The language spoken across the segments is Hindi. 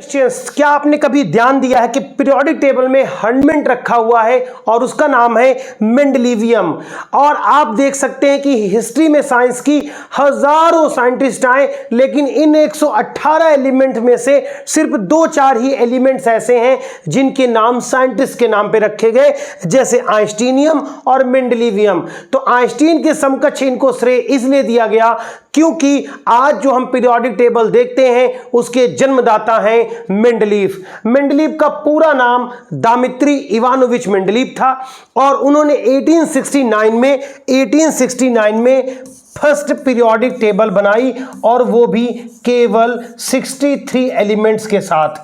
क्वेश्चंस, क्या आपने कभी ध्यान दिया है कि पीरियोडिक टेबल में हेडमेंट रखा हुआ है और उसका नाम है मेंडलीवियम। और आप देख सकते हैं कि हिस्ट्री में साइंस की हजारों साइंटिस्ट आए, लेकिन इन 118 एलिमेंट में से सिर्फ 2-4 ही एलिमेंट्स ऐसे हैं जिनके नाम साइंटिस्ट के नाम पे रखे गए, जैसे आइंस्टीनियम और मेंडलीवियम। तो आइंस्टीन के समकक्ष इनको श्रेय इसलिए दिया गया क्योंकि आज जो हम पीरियोडिक टेबल देखते हैं उसके जन्मदाता हैं मेंडलीव। मेंडलीव का पूरा नाम दामित्री इवानोविच मेंडलीव था और उन्होंने 1869 में फर्स्ट पीरियोडिक टेबल बनाई, और वो भी केवल 63 एलिमेंट्स के साथ।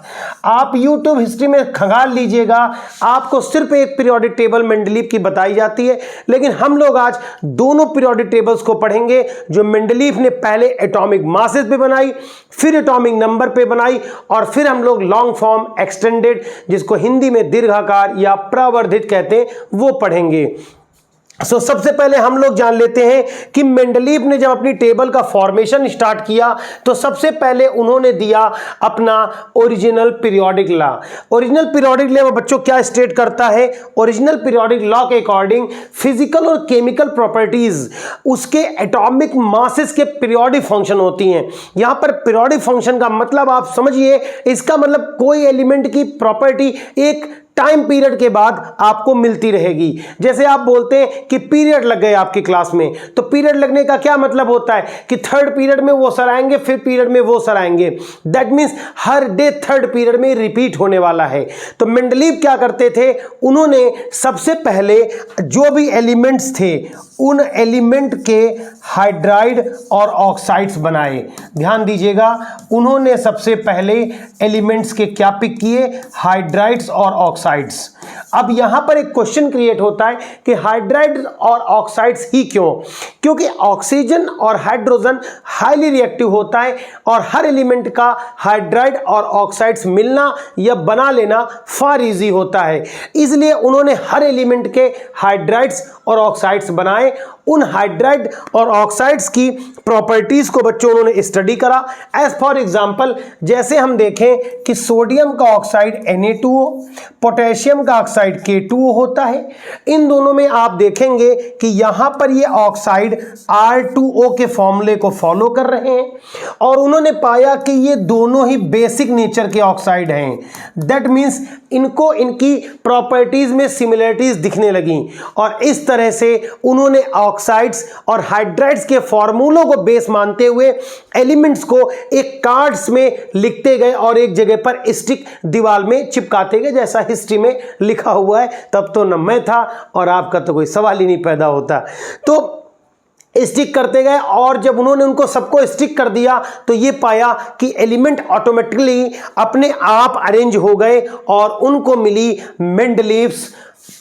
आप यूट्यूब हिस्ट्री में खंगाल लीजिएगा, आपको सिर्फ एक पीरियोडिक टेबल मेंडलीव की बताई जाती है, लेकिन हम लोग आज दोनों पीरियोडिक टेबल्स को पढ़ेंगे जो मेंडलीव ने पहले एटॉमिक मासेस पे बनाई, फिर एटॉमिक नंबर पे बनाई, और फिर हम लोग लॉन्ग फॉर्म एक्सटेंडेड, जिसको हिंदी में दीर्घाकार या प्रवर्धित कहते हैं, वो पढ़ेंगे। सबसे पहले हम लोग जान लेते हैं कि मेंडलीव ने जब अपनी टेबल का फॉर्मेशन स्टार्ट किया तो सबसे पहले उन्होंने दिया अपना original periodic law. Original periodic law बच्चों क्या स्टेट करता है? ओरिजिनल पीरियोडिक लॉ के अकॉर्डिंग फिजिकल और केमिकल प्रॉपर्टीज उसके एटॉमिक मासेस के पीरियोडिक फंक्शन होती हैं। यहां पर पीरियोडिक फंक्शन का मतलब आप समझिए, इसका मतलब कोई एलिमेंट की प्रॉपर्टी एक टाइम पीरियड के बाद आपको मिलती रहेगी। जैसे आप बोलते हैं कि पीरियड लग गए आपकी क्लास में, तो पीरियड लगने का क्या मतलब होता है कि थर्ड पीरियड में वो सर आएंगे, फिर पीरियड में वो सर आएंगे। That means her day third period में रिपीट होने वाला है। तो मेंडलीव क्या करते थे, उन्होंने सबसे पहले जो भी एलिमेंट्स थे उन एलिमेंट के हाइड्राइड और ऑक्साइड्स बनाए। ध्यान दीजिएगा, उन्होंने सबसे पहले एलिमेंट्स के क्या पिक किए? हाइड्राइड्स और ऑक्साइड्स। अब यहां पर एक क्वेश्चन क्रिएट होता है कि हाइड्राइड और ऑक्साइड्स ही क्यों? क्योंकि ऑक्सीजन और हाइड्रोजन हाईली रिएक्टिव होता है और हर एलिमेंट का हाइड्राइड और ऑक्साइड्स मिलना या बना लेना फार इजी होता है। इसलिए उन्होंने हर एलिमेंट के हाइड्राइड्स और ऑक्साइड्स बनाए। उन हाइड्राइड और ऑक्साइड्स की प्रॉपर्टीज को बच्चों उन्होंने स्टडी करा। एज फॉर एग्जांपल, जैसे हम देखें कि सोडियम का ऑक्साइड Na2O, पोटेशियम का ऑक्साइड K2O होता है। इन दोनों में आप देखेंगे कि यहां पर ये ऑक्साइड R2O के फॉर्मूले को फॉलो कर रहे हैं और उन्होंने पाया कि ये दोनों ही बेसिक नेचर के ऑक्साइड हैं। दैट मीन्स इनको इनकी प्रॉपर्टीज में सिमिलरिटीज दिखने लगी और इस तरह से उन्होंने ऑक्साइड्स और हाइड्राइड्स के फॉर्मूलों को बेस मानते हुए एलिमेंट्स को एक कार्ड्स में लिखते गए और एक जगह पर स्टिक दीवार में चिपकाते गए, जैसा हिस्ट्री में लिखा हुआ है। तब तो न मैं था और आपका तो कोई सवाल ही नहीं पैदा होता। तो स्टिक करते गए और जब उन्होंने उनको सबको स्टिक कर दिया तो ये पाया कि एलिमेंट ऑटोमेटिकली अपने आप अरेंज हो गए और उनको मिली मेंडलीव्स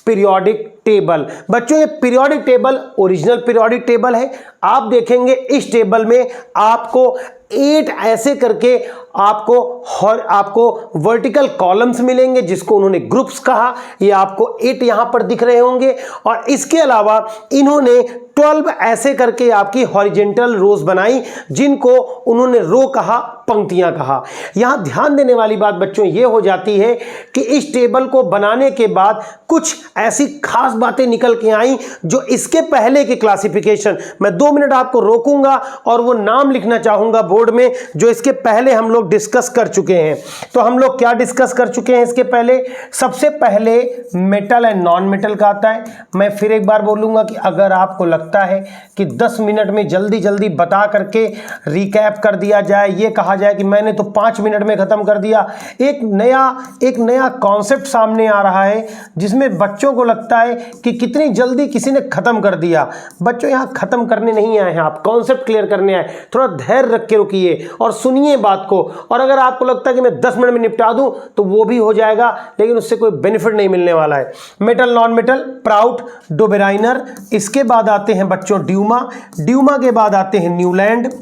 पीरियोडिक टेबल। बच्चों, ये periodic table original periodic table है। आप देखेंगे इस टेबल में आपको 8 ऐसे करके आपको वर्टिकल कॉलम्स मिलेंगे जिसको उन्होंने ग्रुप्स कहा। ये आपको 8 यहां पर दिख रहे होंगे और इसके अलावा इन्होंने 12 ऐसे करके आपकी हॉरिजेंटल रोज बनाई जिनको उन्होंने रो कहा, पंक्तियां कहा। यहां ध्यान देने वाली बात बच्चों ये हो जाती है कि इस टेबल को बनाने के बाद कुछ ऐसी खास बातें निकल के आई जो इसके पहले की क्लासिफिकेशन, मैं 2 मिनट आपको रोकूंगा और वो नाम लिखना चाहूंगा बोर्ड में जो इसके पहले हम लोग डिस्कस कर चुके हैं। तो हम लोग क्या डिस्कस कर चुके हैं इसके पहले? सबसे पहले मेटल एंड नॉन मेटल का आता है। मैं फिर एक बार बोलूंगा कि अगर आपको लगता है कि 10 मिनट में जल्दी जल्दी बता करके रिकैप कर दिया जाए, ये कहा जाए कि मैंने तो 5 मिनट में खत्म कर दिया, एक नया कॉन्सेप्ट सामने आ रहा है जिसमें बच्चों को लगता है कि कितनी जल्दी किसी ने खत्म कर दिया। बच्चों, यहां खत्म करने नहीं आए हैं, आप कॉन्सेप्ट क्लियर करने आए। थोड़ा धैर्य रख के रुकिए और सुनिए बात को। और अगर आपको लगता है कि मैं 10 मिनट में निपटा दूं तो वो भी हो जाएगा, लेकिन उससे कोई बेनिफिट नहीं मिलने वाला है। Metal non metal, proud, Dobereiner, इसके बाद आते हैं बच्चों ड्यूमा के बाद आते हैं न्यूलैंड।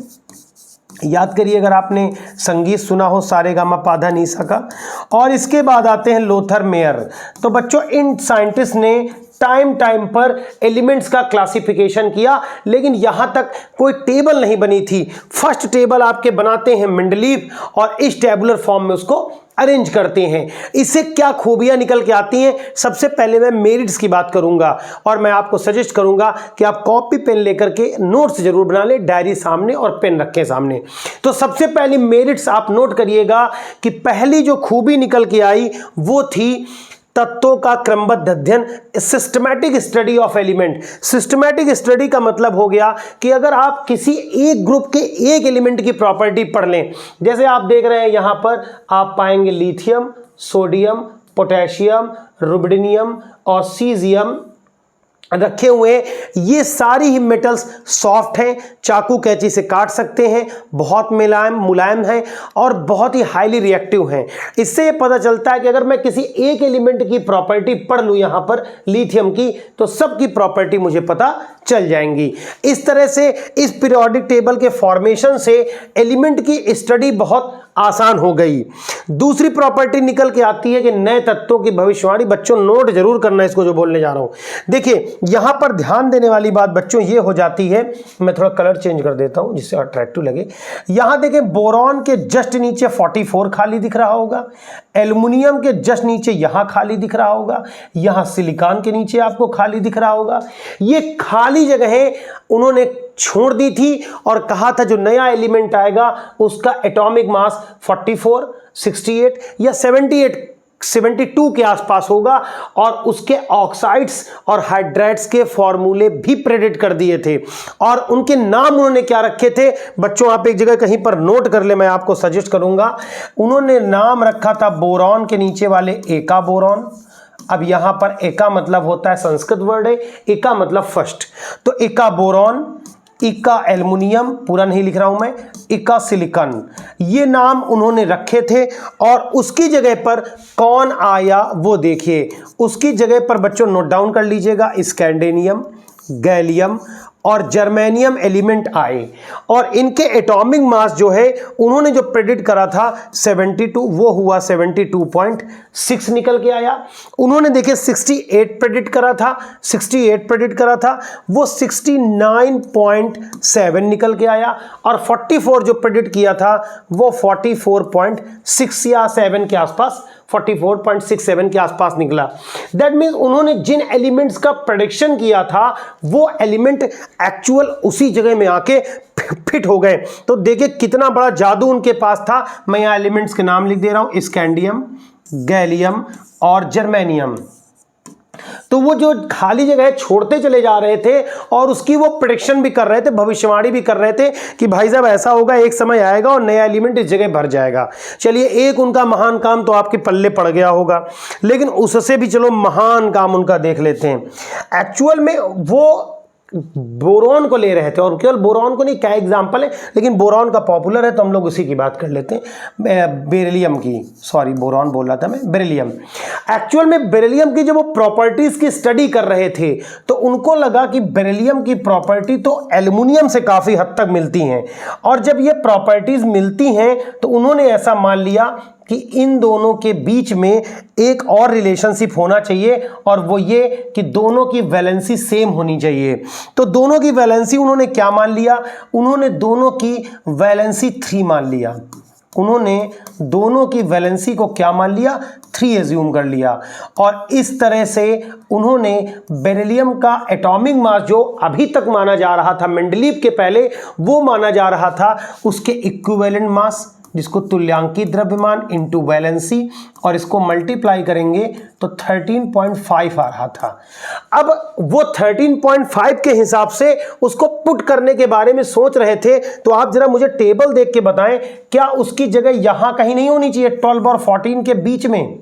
याद करिए अगर आपने संगीत सुना हो सारेगामा पाधा नीसा का। और इसके बाद आते हैं लोथर मेयर। तो बच्चों, इन साइंटिस्ट ने टाइम टाइम पर एलिमेंट्स का क्लासिफिकेशन किया, लेकिन यहां तक कोई टेबल नहीं बनी थी। फर्स्ट टेबल आपके बनाते हैं मेंडलीव और इस टेबुलर फॉर्म में उसको अरेंज करते हैं। इससे क्या खूबियां निकल के आती हैं? सबसे पहले मैं मेरिट्स की बात करूंगा और मैं आपको सजेस्ट करूंगा कि आप कॉपी पेन लेकर के नोट्स जरूर बना लें, डायरी सामने और पेन रखें सामने। तो सबसे पहली मेरिट्स आप नोट करिएगा कि पहली जो खूबी निकल के आई वो थी तत्वों का क्रमबद्ध अध्ययन, systematic study of element. Systematic study का मतलब हो गया कि अगर आप किसी एक ग्रुप के एक एलिमेंट की प्रॉपर्टी पढ़ लें, जैसे आप देख रहे हैं यहां पर आप पाएंगे लिथियम, सोडियम, पोटेशियम, रुबिडियम और सीजियम रखे हुए। ये सारी ही मेटल्स सॉफ्ट हैं, चाकू कैंची से काट सकते हैं, बहुत मुलायम है और बहुत ही हाईली रिएक्टिव हैं। इससे ये पता चलता है कि अगर मैं किसी एक एलिमेंट की प्रॉपर्टी पढ़ लूँ यहाँ पर लिथियम की, तो सबकी प्रॉपर्टी मुझे पता चल जाएंगी। इस तरह से इस पीरियोडिक टेबल के फॉर्मेशन से एलिमेंट की स्टडी बहुत आसान हो गई। दूसरी प्रॉपर्टी निकल के आती है कि नए तत्वों की भविष्यवाणी। बच्चों नोट जरूर करना इसको जो बोलने जा रहा हूं। देखिए यहां पर ध्यान देने वाली बात बच्चों ये हो जाती है, मैं थोड़ा कलर चेंज कर देता हूं जिससे अट्रैक्टिव लगे। यहां देखें बोरॉन के जस्ट नीचे 44 खाली दिख रहा होगा, एल्युमिनियम के जस्ट नीचे यहां खाली दिख रहा होगा, यहां सिलिकॉन के नीचे आपको खाली दिख रहा होगा। ये खाली जगहें उन्होंने छोड़ दी थी और कहा था जो नया एलिमेंट आएगा उसका एटॉमिक मास 44, 68 या 72 के आसपास होगा और उसके ऑक्साइड्स और हाइड्राइड्स के फॉर्मूले भी प्रेडिक्ट कर दिए थे। और उनके नाम उन्होंने क्या रखे थे बच्चों, आप एक जगह कहीं पर नोट कर ले, मैं आपको सजेस्ट करूंगा। उन्होंने नाम रखा था बोरॉन के नीचे वाले एका बोरॉन। अब यहां पर एका मतलब होता है, संस्कृत वर्ड है, एका मतलब फर्स्ट, तो एका बोरॉन, इका एल्युमिनियम, पूरा नहीं लिख रहा हूं मैं, इका सिलिकॉन, ये नाम उन्होंने रखे थे। और उसकी जगह पर कौन आया वो देखिए, उसकी जगह पर बच्चों नोट डाउन कर लीजिएगा, स्कैंडेनियम, गैलियम और जर्मेनियम एलिमेंट आए। और इनके एटॉमिक मास जो है उन्होंने जो प्रेडिक्ट करा था 72, वो हुआ 72.6 निकल के आया। उन्होंने देखिए 68 प्रेडिक्ट करा था, 68 प्रेडिक्ट करा था, वो 69.7 निकल के आया। और 44 जो प्रेडिक्ट किया था वो 44.6 या 7 के आसपास, 44.67 के आसपास निकला। दैट मीन्स उन्होंने जिन एलिमेंट्स का प्रेडिक्शन किया था वो एलिमेंट एक्चुअल उसी जगह में आके फिट हो गए। तो देखिए कितना बड़ा जादू उनके पास था। मैं यहां एलिमेंट्स के नाम लिख दे रहा हूं, स्कैंडियम, गैलियम और जर्मेनियम। तो वो जो खाली जगह छोड़ते चले जा रहे थे और उसकी वो प्रेडिक्शन भी कर रहे थे, भविष्यवाणी भी कर रहे थे कि भाई साहब ऐसा होगा, एक समय आएगा और नया एलिमेंट इस जगह भर जाएगा। चलिए एक उनका महान काम तो आपके पल्ले पड़ गया होगा, लेकिन उससे भी चलो महान काम उनका देख लेते हैं। एक्चुअल में वो बोरॉन को ले रहे थे, और केवल बोरॉन को नहीं, क्या एग्जाम्पल है, लेकिन बोरॉन का पॉपुलर है तो हम लोग उसी की बात कर लेते हैं, बेरिलियम की, सॉरी बोरॉन बोल रहा था मैं, बेरिलियम। एक्चुअल में बेरिलियम की जब वो प्रॉपर्टीज की स्टडी कर रहे थे तो उनको लगा कि बेरिलियम की प्रॉपर्टी तो एल्युमिनियम से काफ़ी हद तक मिलती हैं, और जब ये प्रॉपर्टीज मिलती हैं तो उन्होंने ऐसा मान लिया कि इन दोनों के बीच में एक और रिलेशनशिप होना चाहिए, और वो ये कि दोनों की वैलेंसी सेम होनी चाहिए। तो दोनों की वैलेंसी उन्होंने क्या मान लिया, उन्होंने दोनों की वैलेंसी 3 मान लिया। उन्होंने दोनों की वैलेंसी को क्या मान लिया, 3 एज्यूम कर लिया। और इस तरह से उन्होंने बेरिलियम का एटॉमिक मास जो अभी तक माना जा रहा था मेंडलीव के पहले, वो माना जा रहा था उसके इक्विवेलेंट मास, जिसको तुल्यांकी द्रव्यमान इनटू वैलेंसी, और इसको मल्टीप्लाई करेंगे तो 13.5 आ रहा था। अब वो 13.5 के हिसाब से उसको पुट करने के बारे में सोच रहे थे, तो आप जरा मुझे टेबल देख के बताएं, क्या उसकी जगह यहां कहीं नहीं होनी चाहिए 12 और 14 के बीच में?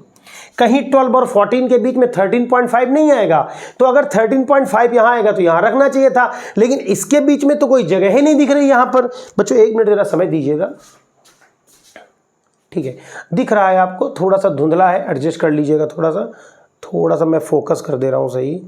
कहीं 12 और 14 के बीच में 13.5 नहीं आएगा, तो अगर 13.5 यहां आएगा तो यहां रखना चाहिए था, लेकिन इसके बीच में तो कोई जगह ही नहीं दिख रही यहां पर। बच्चों 1 मिनट जरा समय दीजिएगा, ठीक है, दिख रहा है आपको, थोड़ा सा धुंधला है, एडजस्ट कर लीजिएगा, थोड़ा सा मैं फोकस कर दे रहा हूं, सही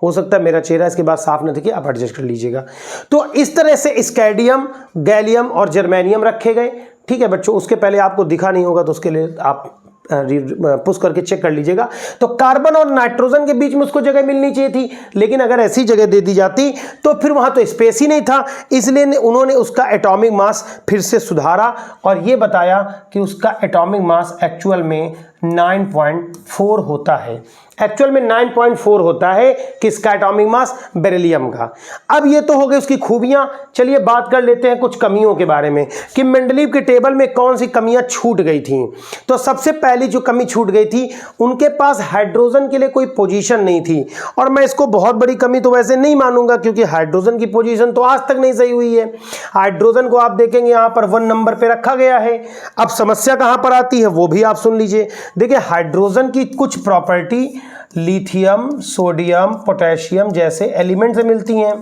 हो सकता है मेरा चेहरा इसके बाद साफ न दिखे, आप एडजस्ट कर लीजिएगा। तो इस तरह से स्कैंडियम, गैलियम और जर्मेनियम रखे गए, ठीक है बच्चों। उसके पहले आपको दिखा नहीं होगा तो उसके लिए आप पुश करके चेक कर लीजिएगा। तो कार्बन और नाइट्रोजन के बीच में उसको जगह मिलनी चाहिए थी, लेकिन अगर ऐसी जगह दे दी जाती तो फिर वहां तो स्पेस ही नहीं था। इसलिए उन्होंने उसका एटॉमिक मास फिर से सुधारा और यह बताया कि उसका एटॉमिक मास एक्चुअल में 9.4 होता है। एक्चुअल में 9.4 होता है किसका एटॉमिक मास? बेरिलियम का। अब ये तो हो गई उसकी खूबियां। चलिए बात कर लेते हैं कुछ कमियों के बारे में कि मेंडलीव के टेबल में कौन सी कमियां छूट गई थी। तो सबसे पहली जो कमी छूट गई थी, उनके पास हाइड्रोजन के लिए कोई पोजीशन नहीं थी। और मैं इसको बहुत बड़ी कमी तो वैसे नहीं मानूंगा, क्योंकि हाइड्रोजन की पोजीशन तो आज तक नहीं सही हुई है। हाइड्रोजन को आप देखेंगे यहां पर 1 नंबर पे रखा गया है। अब समस्या कहां पर आती है वो भी आप सुन लीजिए। देखिए हाइड्रोजन की कुछ प्रॉपर्टी लिथियम, सोडियम, पोटेशियम जैसे एलिमेंट से मिलती हैं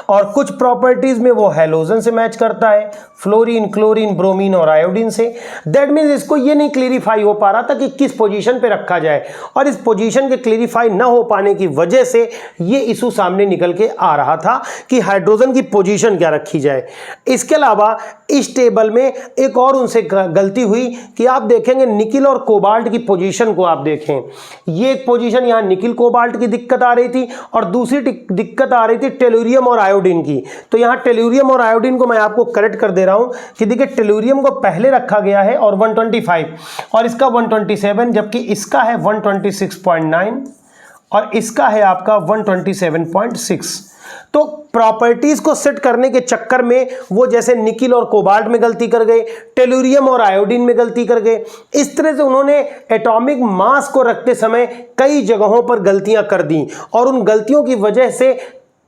और कुछ प्रॉपर्टीज में वो हैलोजन से मैच करता है, फ्लोरीन, क्लोरीन, ब्रोमीन और आयोडीन से। दैट मीन्स इसको ये नहीं क्लियरिफाई हो पा रहा था कि किस पोजीशन पे रखा जाए, और इस पोजीशन के क्लियरिफाई ना हो पाने की वजह से ये इशू सामने निकल के आ रहा था कि हाइड्रोजन की पोजीशन क्या रखी जाए। इसके अलावा इस टेबल में एक और उनसे गलती हुई कि आप देखेंगे निकिल और कोबाल्ट की पोजीशन को आप देखें, ये एक पोजीशन यहाँ निकिल कोबाल्ट की दिक्कत आ रही थी और दूसरी दिक्कत आ रही थी टेलुरियम और आयोडीन की। तो यहाँ टेलुरियम और आयोडीन को मैं आपको करेक्ट कर दे रहा हूं कि देखिए टेलुरियम को पहले रखा गया है और 125 और इसका 127, जबकि इसका है 126.9 और इसका है आपका 127.6। तो प्रॉपर्टीज को सेट करने के चक्कर में वो जैसे निकिल और कोबाल्ट में गलती कर गए, टेलुरियम और आयोडीन में गलती कर गए। इस तरह से उन्होंने एटॉमिक मास को रखते समय कई जगहों पर गलतियां कर दी और उन गलतियों की वजह से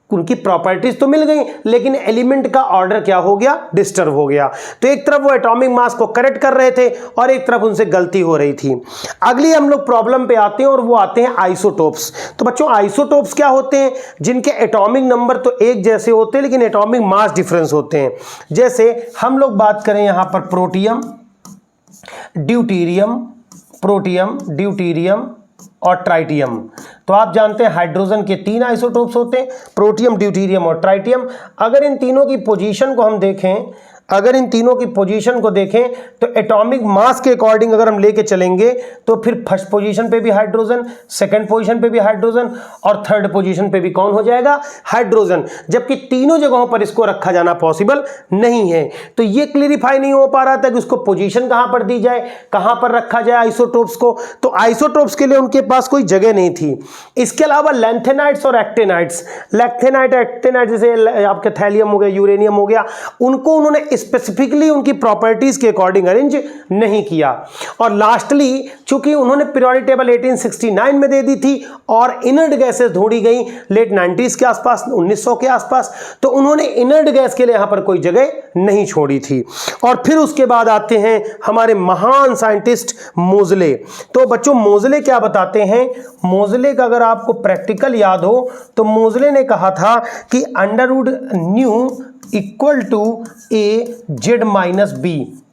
उनकी प्रॉपर्टीज तो मिल गई, लेकिन एलिमेंट का ऑर्डर क्या हो गया? डिस्टर्ब हो गया। तो एक तरफ वो एटॉमिक मास को करेक्ट कर रहे थे और एक तरफ उनसे गलती हो रही थी। अगली हम लोग प्रॉब्लम पे आते हैं और वो आते हैं आइसोटोप्स। तो बच्चों आइसोटोप्स क्या होते हैं? जिनके एटॉमिक नंबर तो एक जैसे होते हैं लेकिन एटॉमिक मास डिफरेंस होते हैं। जैसे हम लोग बात करें यहां पर प्रोटियम, ड्यूटीरियम, प्रोटियम, ड्यूटीरियम और ट्राइटियम। तो आप जानते हैं हाइड्रोजन के 3 आइसोटोप्स होते हैं, प्रोटियम, ड्यूटीरियम और ट्राइटियम। अगर इन तीनों की पोजीशन को हम देखें, तो एटॉमिक मास के अकॉर्डिंग अगर हम लेके चलेंगे तो फिर फर्स्ट पोजीशन पे भी हाइड्रोजन, सेकंड पोजीशन पे भी हाइड्रोजन और थर्ड पोजीशन पे भी कौन हो जाएगा? हाइड्रोजन। जबकि तीनों जगहों पर इसको रखा जाना पॉसिबल नहीं है। तो ये क्लियरिफाई नहीं हो पा रहा था कि उसको पोजीशन कहां पर दी जाए, कहां पर रखा जाए आइसोटोप्स को। तो आइसोटोप्स के लिए उनके पास कोई जगह नहीं थी। इसके अलावा लैंथेनाइट्स और एक्टेनाइट्स, लैंथेनाइट, एक्टेनाइट जैसे आपके थैलियम हो गया, यूरेनियम हो गया, उनको उन्होंने स्पेसिफिकली उनकी प्रॉपर्टीज के अकॉर्डिंग अरेंज नहीं किया। और लास्टली चूंकि उन्होंने पीरियोडिक टेबल 1869 में दे दी थी और इनर्ट गैसेस ढूंढी गई लेट 90s के आसपास, 1900 के आसपास, तो उन्होंने इनर्ट गैस के लिए यहां पर कोई जगह नहीं छोड़ी थी। और फिर उसके बाद आते हैं हमारे महान साइंटिस्ट मोज़ले। तो बच्चों मोज़ले क्या बताते हैं? मोज़ले का अगर आपको प्रैक्टिकल याद हो तो मोज़ले ने कहा था कि √ν इक्वल टू a(z-b).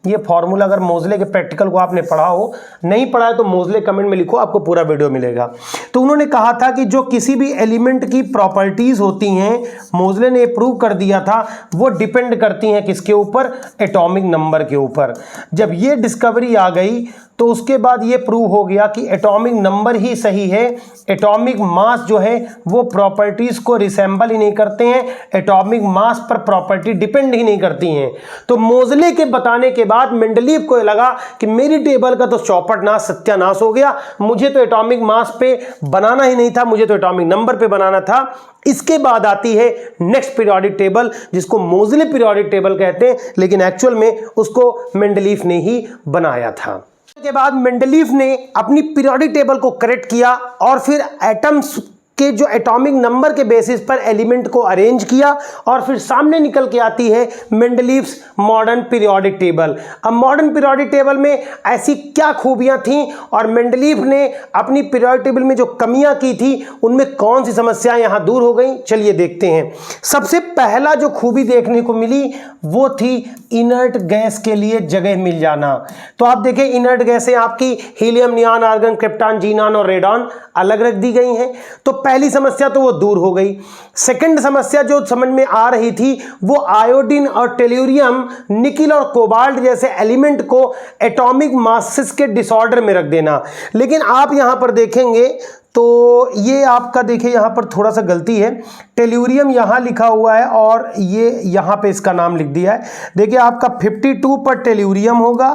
ये फॉर्मूला अगर मोज़ले के प्रैक्टिकल को आपने पढ़ा हो, नहीं पढ़ा है तो मोज़ले कमेंट में लिखो, आपको पूरा वीडियो मिलेगा। तो उन्होंने कहा था कि जो किसी भी एलिमेंट की प्रॉपर्टीज होती हैं, मोज़ले ने प्रूव कर दिया था, वो डिपेंड करती हैं किसके ऊपर? एटॉमिक नंबर के ऊपर। जब ये डिस्कवरी आ गई तो उसके बाद ये प्रूव हो गया कि एटॉमिक नंबर ही सही है, एटॉमिक मास जो है वो प्रॉपर्टीज को रिसेंबल ही नहीं करते हैं, एटॉमिक मास पर प्रॉपर्टी डिपेंड ही नहीं करती हैं। तो मोज़ले के बताने के बाद मेंडलीव को लगा कि मेरी टेबल का तो चौपट सत्यानाश हो गया, मुझे तो एटॉमिक मास पे बनाना ही नहीं था, मुझे तो एटॉमिक नंबर पे बनाना था। इसके बाद आती है नेक्स्ट पीरियोडिक टेबल, जिसको मोज़ले पीरियोडिक टेबल कहते हैं, लेकिन एक्चुअल में उसको मेंडलीव ने ही बनाया था। के बाद मेंडलीव ने अपनी पीरियोडिक टेबल को करेक्ट किया और फिर एटम्स के जो एटॉमिक नंबर के बेसिस पर एलिमेंट को अरेंज किया और फिर सामने निकल के आती है मेंडलीव्स मॉडर्न पीरियोडिक टेबल। अब मॉडर्न पीरियोडिक टेबल में ऐसी क्या खूबियां थीं और मेंडलीव ने अपनी पीरियोडिक टेबल में जो कमियां की थी उनमें कौन सी समस्याएं यहां दूर हो गई, चलिए देखते हैं। सबसे पहला जो खूबी देखने को मिली वो थी इनर्ट गैस के लिए जगह मिल जाना। तो आप देखें इनर्ट गैसें आपकी helium, neon, argon, krypton, xenon और रेडॉन अलग रख दी गई हैं। तो पहली समस्या तो वो दूर हो गई। सेकंड समस्या जो समझ में आ रही थी वो आयोडीन और टेल्यूरियम, निकिल और कोबाल्ट जैसे एलिमेंट को एटॉमिक मासेस के डिसऑर्डर में रख देना। लेकिन आप यहां पर देखेंगे तो ये आपका देखिए यहाँ पर थोड़ा सा गलती है, टेल्यूरियम यहाँ लिखा हुआ है और ये यहाँ पे इसका नाम लिख दिया है। देखिए आपका 52 पर टेल्यूरियम होगा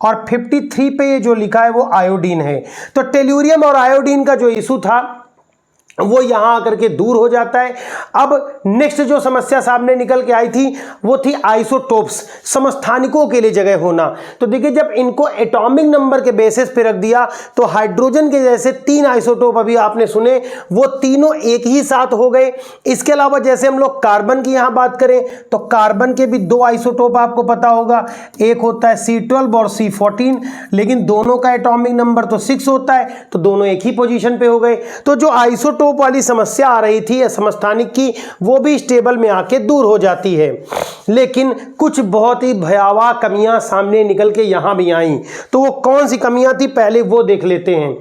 और 53 पे ये जो लिखा है वो आयोडीन है। तो टेल्यूरियम और आयोडीन का जो इशू था वो यहां आकर के दूर हो जाता है। अब नेक्स्ट जो समस्या सामने निकल के आई थी वो थी आइसोटोप्स, समस्थानिकों के लिए जगह होना। तो देखिए जब इनको एटॉमिक नंबर के बेसिस पे रख दिया तो हाइड्रोजन के जैसे 3 आइसोटोप अभी आपने सुने वो तीनों एक ही साथ हो गए। इसके अलावा जैसे हम लोग कार्बन की यहां बात करें तो कार्बन के भी 2 आइसोटोप आपको पता होगा, एक होता है C12 और C14, लेकिन दोनों का एटॉमिक नंबर तो 6 होता है, तो दोनों एक ही पोजीशन पे हो गए। तो जो आइसोटोप वाली समस्या आ रही थी समस्थानिक की वो भी इस टेबल में आके दूर हो जाती है। लेकिन कुछ बहुत ही भयावह कमियां सामने निकल के यहां भी आई। तो वो कौन सी कमियां थी पहले वो देख लेते हैं।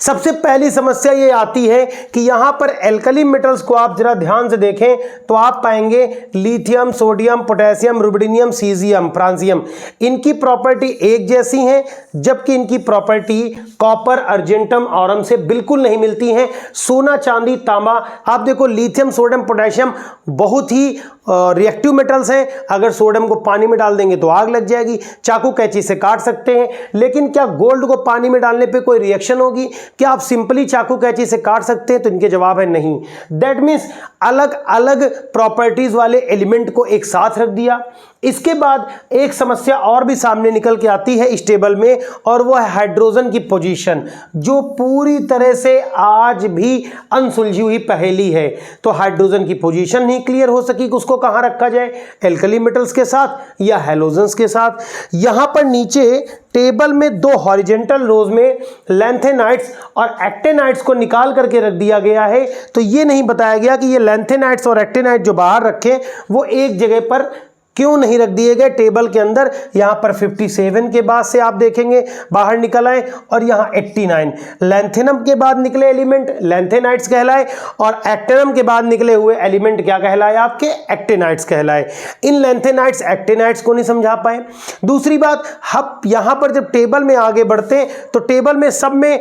सबसे पहली समस्या ये आती है कि यहां पर एल्कली मेटल्स को आप जरा ध्यान से देखें तो आप पाएंगे lithium, sodium, potassium, rubidium, caesium, francium, इनकी प्रॉपर्टी एक जैसी है, जबकि इनकी प्रॉपर्टी कॉपर, अर्जेंटम, औरम से बिल्कुल नहीं मिलती हैं। सोना, चांदी, तांबा, आप देखो लिथियम, सोडियम, पोटेशियम बहुत ही रिएक्टिव मेटल्स हैं। अगर सोडियम को पानी में डाल देंगे तो आग लग जाएगी, चाकू कैंची से काट सकते हैं। लेकिन क्या गोल्ड को पानी में डालने पे कोई रिएक्शन होगी? क्या आप सिंपली चाकू कैंची से काट सकते हैं? तो इनके जवाब है नहीं। दैट मीन्स अलग अलग प्रॉपर्टीज वाले एलिमेंट को एक साथ रख दिया। इसके बाद एक समस्या और भी सामने निकल के आती है इस टेबल में और वो है हाइड्रोजन की पोजीशन, जो पूरी तरह से आज भी अनसुलझी हुई पहेली है। तो हाइड्रोजन की पोजीशन नहीं क्लियर हो सकी कि उसको कहां रखा जाए, एल्कली मेटल्स के साथ या हैलोजेंस के साथ। यहां पर नीचे टेबल में 2 हॉरिजेंटल रोज में लैंथेनाइट्स और एक्टेनाइट्स को निकाल करके रख दिया गया है। तो ये नहीं बताया गया कि ये लैंथेनाइट्स और एक्टेनाइट जो बाहर रखे वो एक जगह पर क्यों नहीं रख दिए गए टेबल के अंदर। यहां पर 57 के बाद से आप देखेंगे बाहर निकल आए और यहां 89 लैंथेनम के बाद निकले एलिमेंट लैंथेनाइट्स कहलाए और एक्टेनम के बाद निकले हुए एलिमेंट क्या कहलाए? आपके एक्टेनाइट्स कहलाए। इन लैंथेनाइट्स एक्टेनाइट्स को नहीं समझा पाए। दूसरी बात, हम यहां पर जब टेबल में आगे बढ़ते हैं तो टेबल में सब में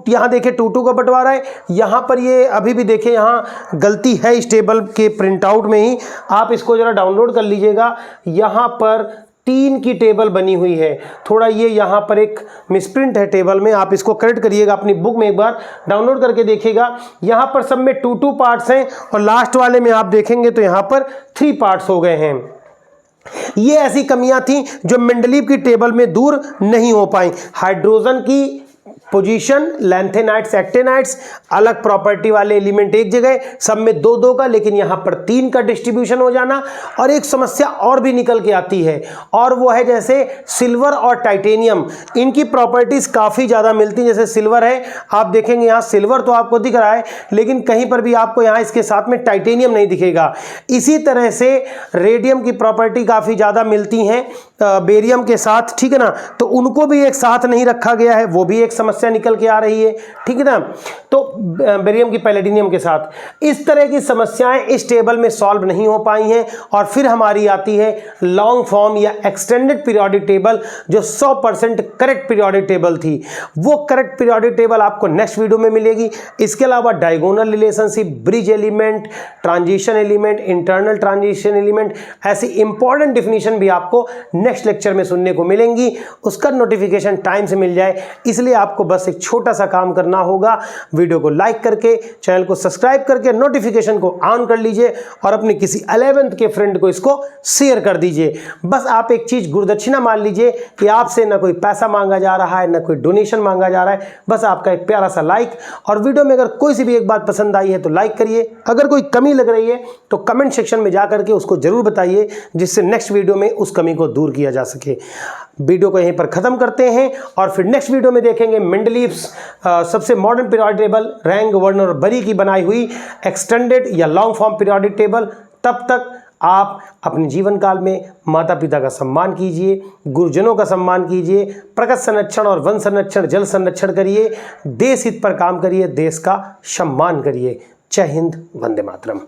यहां देखिए 2 का बंटवारा है। यहां पर ये अभी भी देखिए यहां गलती है इस टेबल के प्रिंट आउट में ही, आप इसको जरा डाउनलोड कर लीजिएगा। यहां पर 3 की टेबल बनी हुई है, थोड़ा ये यहां पर एक मिसप्रिंट है टेबल में, आप इसको करेक्ट करिएगा अपनी बुक में, एक बार डाउनलोड करके देखिएगा। यहां पर सब में 2 पार्ट्स हैं और लास्ट वाले में आप देखेंगे तो यहां पर 3 पार्ट्स हो गए हैं। ये ऐसी कमियां थी जो मेंडलीव की टेबल में दूर नहीं हो पाई। हाइड्रोजन की पोजीशन, लैंथेनाइट्स, एक्टेनाइट्स, अलग प्रॉपर्टी वाले एलिमेंट एक जगह, सब में 2 का, लेकिन यहां पर 3 का डिस्ट्रीब्यूशन हो जाना। और एक समस्या और भी निकल के आती है और वो है जैसे सिल्वर और टाइटेनियम, इनकी प्रॉपर्टीज काफी ज्यादा मिलती हैं। जैसे सिल्वर है, आप देखेंगे यहां सिल्वर तो आपको दिख रहा है लेकिन कहीं पर भी आपको यहां इसके साथ में टाइटेनियम नहीं दिखेगा। इसी तरह से रेडियम की प्रॉपर्टी काफी ज्यादा मिलती हैं बेरियम के साथ, ठीक है ना, तो उनको भी एक साथ नहीं रखा गया है, वो भी एक समस्या निकल के आ रही है, ठीक है ना। तो बेरियम की पैलेडिनियम के साथ इस तरह की समस्याएं इस टेबल में सॉल्व नहीं हो पाई हैं। और फिर हमारी आती है लॉन्ग फॉर्म या एक्सटेंडेड पीरियोडिक टेबल, जो 100% करेक्ट पीरियोडिक टेबल थी। वो करेक्ट पीरियोडिक टेबल आपको नेक्स्ट वीडियो में मिलेगी। इसके अलावा diagonal relationship, bridge element, transition element, internal transition element, ऐसी इंपॉर्टेंट डिफिनीशन भी आपको नेक्स्ट लेक्चर में सुनने को मिलेंगी। उसका नोटिफिकेशन टाइम से मिल जाए इसलिए आपको बस एक छोटा सा काम करना होगा, वीडियो को लाइक करके चैनल को सब्सक्राइब करके नोटिफिकेशन को ऑन कर लीजिए और अपने किसी 11th के फ्रेंड को इसको शेयर कर दीजिए। बस आप एक चीज गुरुदक्षिणा मान लीजिए कि आपसे ना कोई पैसा मांगा जा रहा है, ना कोई डोनेशन मांगा जा रहा है, बस आपका एक प्यारा सा लाइक। और वीडियो में अगर कोई सी भी एक बात पसंद आई है तो लाइक करिए, अगर कोई कमी लग रही है तो कमेंट सेक्शन में जा करके उसको जरूर बताइए, जिससे नेक्स्ट वीडियो में उस कमी को दूर किया जा सके। वीडियो को यहीं पर खत्म करते हैं और फिर नेक्स्ट वीडियो में देखेंगे मेंडलीव्स सबसे modern periodic table, wrong, Werner और बरी की बनाई हुई एक्सटेंडेड या लॉन्ग फॉर्म पीरियोडिक टेबल। तब तक आप अपने जीवन काल में माता पिता का सम्मान कीजिए, गुरुजनों का सम्मान कीजिए, प्रकृति संरक्षण और वन संरक्षण, जल संरक्षण करिए, देश हित पर काम करिए, देश का सम्मान करिए। जय हिंद, वंदे मातरम।